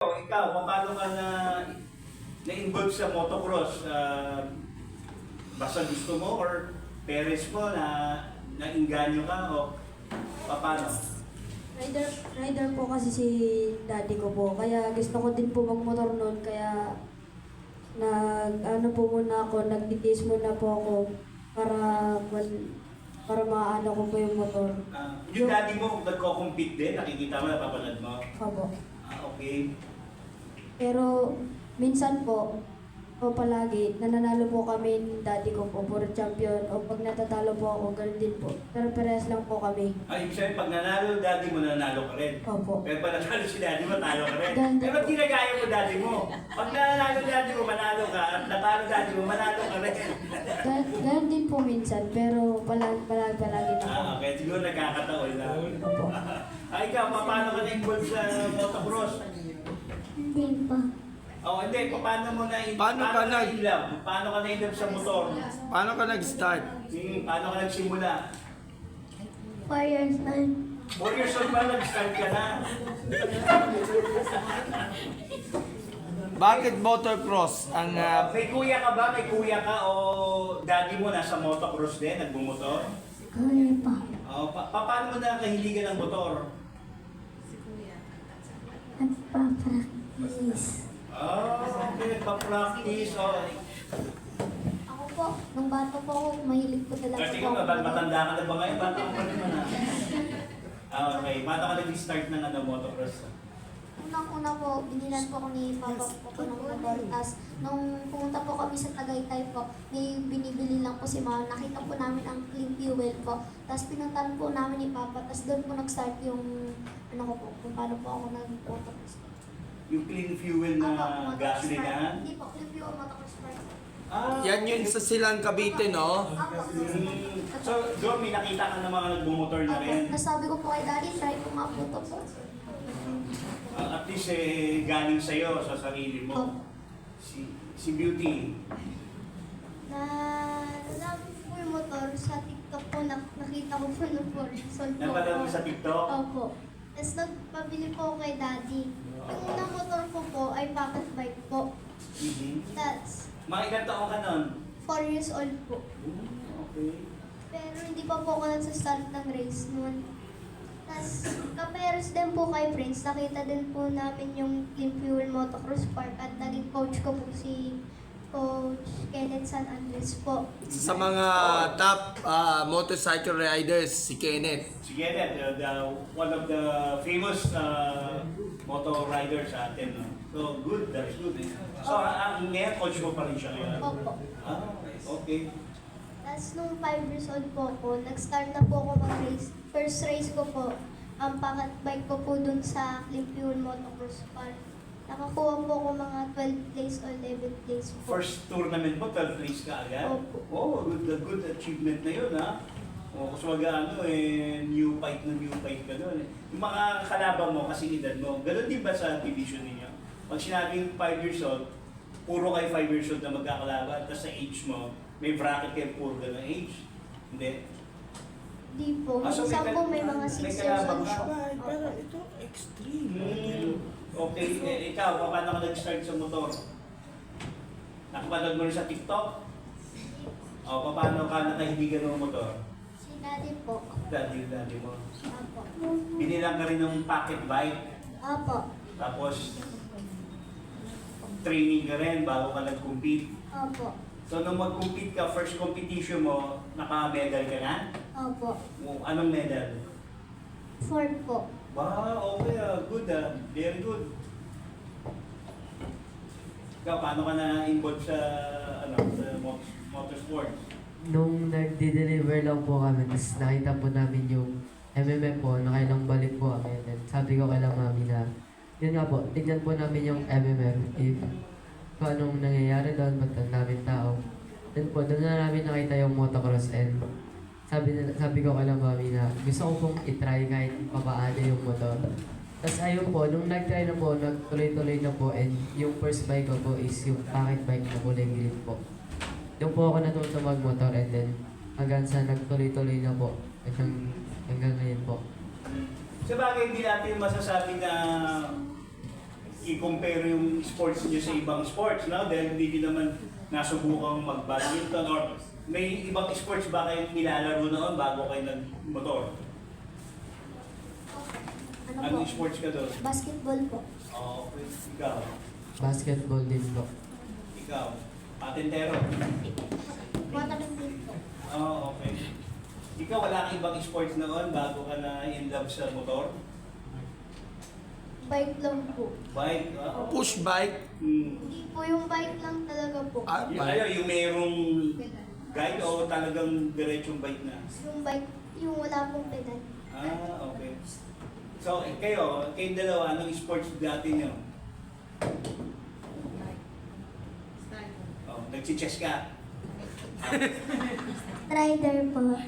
Ikaw, paano ka na-involve sa motocross? Basta gusto mo or parents mo na nainganyo ka o paano? Rider po kasi si daddy ko po. Kaya gusto ko din po magmotor noon. Kaya nagtitiis muna po ako para maano ko po yung motor. Yung daddy mo, nagko-compete din? Nakikita mo, napapanood mo? Opo. Okay. Pero minsan po, o palagi, nananalo po kami ng daddy ko po for champion. O pag natatalo po ako, ganun din po. Pero parehas lang po kami. Ibig sabihin, pag nanalo daddy mo, nanalo ka rin. Opo. Pero pag nanalo si daddy mo, talo ka rin. Ganda Pero po. ginagaya mo daddy mo. Pag nanalo daddy mo, manalo ka. At natalo daddy mo, manalo ka rin. Ganun din po minsan, pero palagi na po. Okay. Siguro nagkakataon na. Opo. Ikaw, paano ka na-involve sa motocross? Hindi pa. Hindi. Paano mo Paano ka na-inlove? Paano ka na-inlove sa motor? Paano ka nag-start? Paano ka nagsimula? 4 years old. 4 years old ba nag-start ka na? Bakit motocross ang May kuya ka ba? May kuya ka o daddy mo nasa motocross din? Nagbumotor? Kaya pa. Paano mo nakahiligan ng motor? Nagpa-practice. Okay. Pa-practice. Ako po, nung bata po ako, mahilig po talaga Kasi kung matanda ka na ba ngayon? Bata ka pa naman na. Okay. Paano ka nag-start ng motocross? Unang-una po, binilan po ako ni Papa po ng motor. Tapos, nung pumunta po kami sa Tagaytay po, may binibili lang po si Mama. Nakita po namin ang clean fuel po. Tapos, pinuntahan po namin ni Papa. Tapos, doon po nag-start yung, kung paano po ako nag-motocross. Yung clean fuel na gasolinahan? Hindi po, clean fuel motocross park. yan yun sa Silang Cavite, no? So, doon may nakita ka na mga nagbumotor na rin. Nasabi ko po kay Daddy, try ko nga po to po. At least galing sa'yo, sa sarili mo. Si Beauty. Nalaman po yung motor sa TikTok po, nakita ko po ng Forzol po. Napanood mo sa TikTok? Opo. Tapos nagpabili po ako kay Daddy. Yung unang motor ko po ay pocket bike po. That's Mga ilang taon ka nun? 4 years old po. Okay. Pero hindi pa po ako nagsastart ng race noon. Tapos kaperos din po kay Prince, nakita din po namin yung Clean Fuel Motocross Park at naging coach ko po si Coach Kenneth San Andres po. Sa mga top motorcycle riders, si Kenneth. Si Kenneth, one of the famous motor riders sa atin. No? So, good. That's good. So, ngayon, coach mo pa rin siya ngayon? Opo. Okay. Tapos nung 5 years old po ako, nag-start na po ako mag-race. First race ko po, ang pocket bike ko po dun sa Clean Fuel Motocross Park. Nakakuha po ako mga 12 days o 11 days po. First tournament mo, 12 race ka agad? Opo. Oh, good achievement na yun, ha? Kasi new fight ka doon. Yung mga kalaban mo, kasi edad mo, gano'n din ba sa division ninyo? Pag sinabing 5 years old, puro kayo 5 years old na magkakalaban, tapos sa age mo, may bracket kayo puro gano'n age? Hindi? Di po. So Minsan po may mga 6 may years kalaban old. ka? Pero ito, extreme. Okay, ikaw, paano ka nag-start sa motor? Nakapanood mo rin sa TikTok? O, paano ka nakahibigan ng motor? Si Daddy po. Daddy mo. Apo. Binilang ka rin ng pocket bike, Apo. tapos training ka rin bago ka nag-compete. Apo. So, nung mag-compete ka, first competition mo, naka-medal ka na? Apo. Anong medal? 4 po. Okay, good very good. Ikaw, paano ka na-involved sa, sa motorsports? Nung nagdi-deliver lang po kami, tapos nakita po namin yung MMA po, nakailang balik po kami. Then sabi ko kay mami na, yun nga po, tignan po namin yung MMA, if kung anong nangyayari doon, ba't ang daming tao. Then po, doon na namin nakita yung motocross and sabi ko kay mami na gusto ko pong itry kahit papaano yung motor. Tapos ayun po, nung nag-try na po, nagtuloy-tuloy na po and yung first bike ko po is yung pocket bike na kulay green po. Yung po ako natuto mag-motor and then hanggang sa nagtuloy-tuloy na po hanggang ngayon po. Sa bagay, hindi natin masasabi na i-compare yung sports niyo sa ibang sports, no? Dahil hindi niyo naman nasubukang mag-badminton or may ibang sports ba kayong nilalaro noon bago kayo nag-motor? Ano po? Anong sports ka doon? Basketball po. Okay. Ikaw? Basketball din po. Ikaw? Patintero? Motoring din po. Okay. Ikaw, wala kang ibang sports noon bago ka na in love sa motor? Bike lang po. Bike? Push bike. Hindi po yung bike lang talaga po. Ah, Yung mayroong guide o talagang diretsong bike na? Yung bike, yung wala pong pedal. Okay. So, kayong dalawa, anong sports dati nyo? Nagsi-chess ka? Rider po.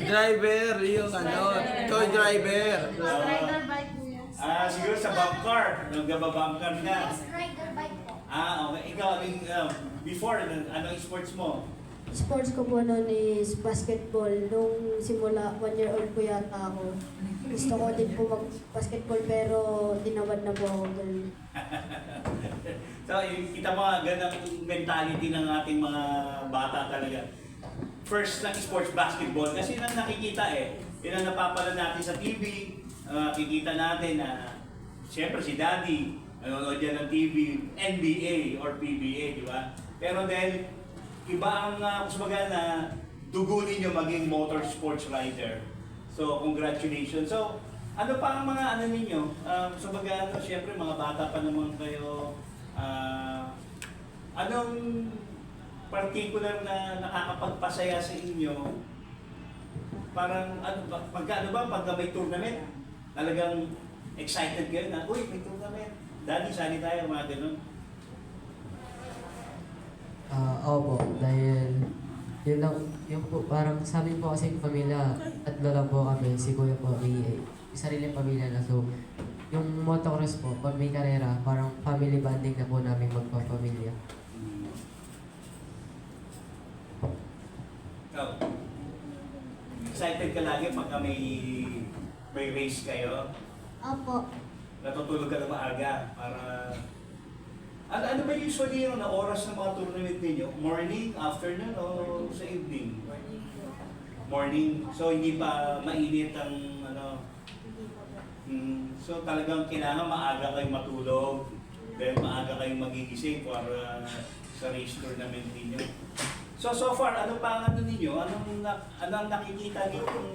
Driver, yung ano, toy driver. Rider bike po yan. Siguro sa bump car. Nagababump car ka. Rider bike po. Okay. Ikaw, before, anong sports mo? Sports ko po noon is basketball. Nung simula 1 year old po yata ako. Gusto ko din po mag-basketball pero tinawad na po ako doon. So, kita mo nga, ganang mentality ng ating mga bata talaga. First ng sports basketball, kasi yun ang nakikita yun ang napapala natin sa TV, kikita natin na, siyempre si Daddy, nanonood yan ng TV, NBA or PBA, di ba? Pero dahil iba ang na dugo ninyo maging motorsports rider. So, congratulations. So, ano pa ang mga ano ninyo? Siyempre mga bata pa naman kayo. Anong particular na nakakapagpasaya sa inyo? Parang pagka may tournament, talagang excited kayo na, uy, may tournament. Daddy, sali tayo, mga ganun. Opo, dahil yun lang, yung po, parang sabi po kasi yung pamilya, tatlo lang po kami, si Kuya po, may sariling pamilya na. So, yung motocross po, pag may karera, parang family bonding na po namin magpapamilya. Ikaw, excited ka lagi pagka may race kayo? Opo. Natutulog ka na maaga para... Ano ba usually yung na oras ng mga tournament ninyo? Morning, afternoon, o sa evening? Morning. So hindi pa mainit ang ano... So talagang kailangan maaga kayong matulog, then maaga kayong magigising para sa race tournament ninyo. So far, ano pa ang ano ninyo? Anong nakikita niyo kung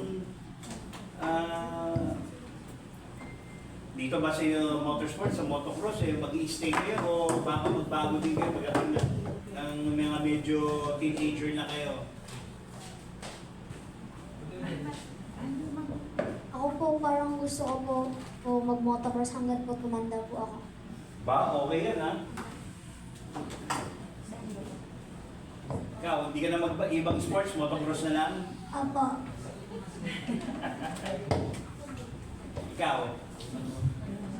dito ba sa motorsports, sa motocross, mag-i-stay kayo o baka magbago din kayo pagdating ng mga medyo teenager na kayo? Ako po parang gusto ko po mag-motocross hanggang po tumanda po ako. Ba, okay yan ha? Ikaw, hindi ka na mag-ibang sports, motocross na lang? Opo. Ikaw?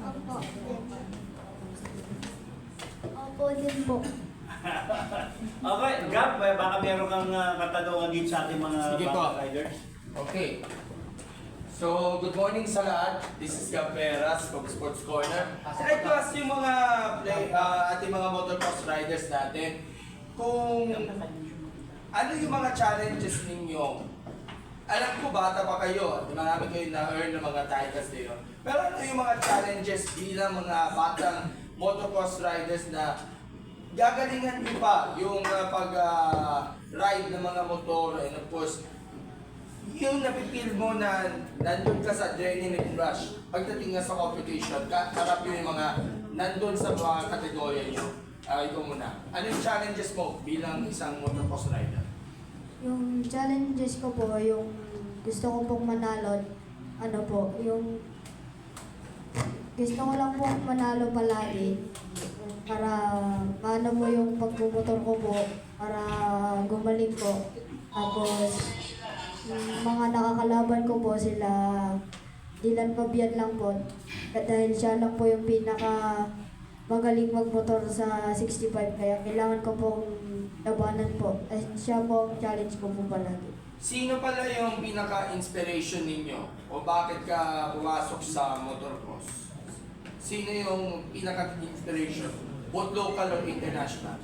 Opo. Opo din po. Okay, Gab, baka meron kang katanungan dito sa ating mga Sige po. baka riders. Okay. So, good morning sa lahat. This is Gab Peras from Sports Corner. I'd like to ask yung mga ating mga motocross riders natin kung ano yung mga challenges ninyo. Alam ko bata pa kayo, at marami kayo na-earn ng mga titles niyo. Pero ano yung mga challenges bilang mga batang motocross riders na gagalingan nyo pa yung pag-ride ng mga motor, and of course, yung napipil mo na nandun ka sa adrenaline rush pagdating nga sa competition, harap yun yung mga nandun sa mga kategorya nyo. Ito muna. Ano yung challenges mo bilang isang motocross rider? Yung challenges ko po, yung gusto ko pong manalo, ano po, yung gusto ko lang pong manalo palagi para maano mo yung pagbumotor ko po, para gumaling po. Tapos, yung mga nakakalaban ko po sila, Dylan Fabian lang po. Dahil siya lang po yung pinaka magaling magmotor sa 65, kaya kailangan ko pong labanan po. Siya po ang challenge ko po palagi. Sino pala yung pinaka-inspiration ninyo? O bakit ka pumasok sa motocross? sino yung pinaka-inspiration? Both local or international?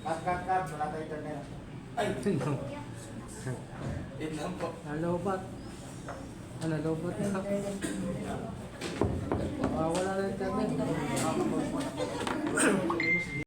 Cut. Wala tayo internet. Ay! Yun lang po. Nalobat na.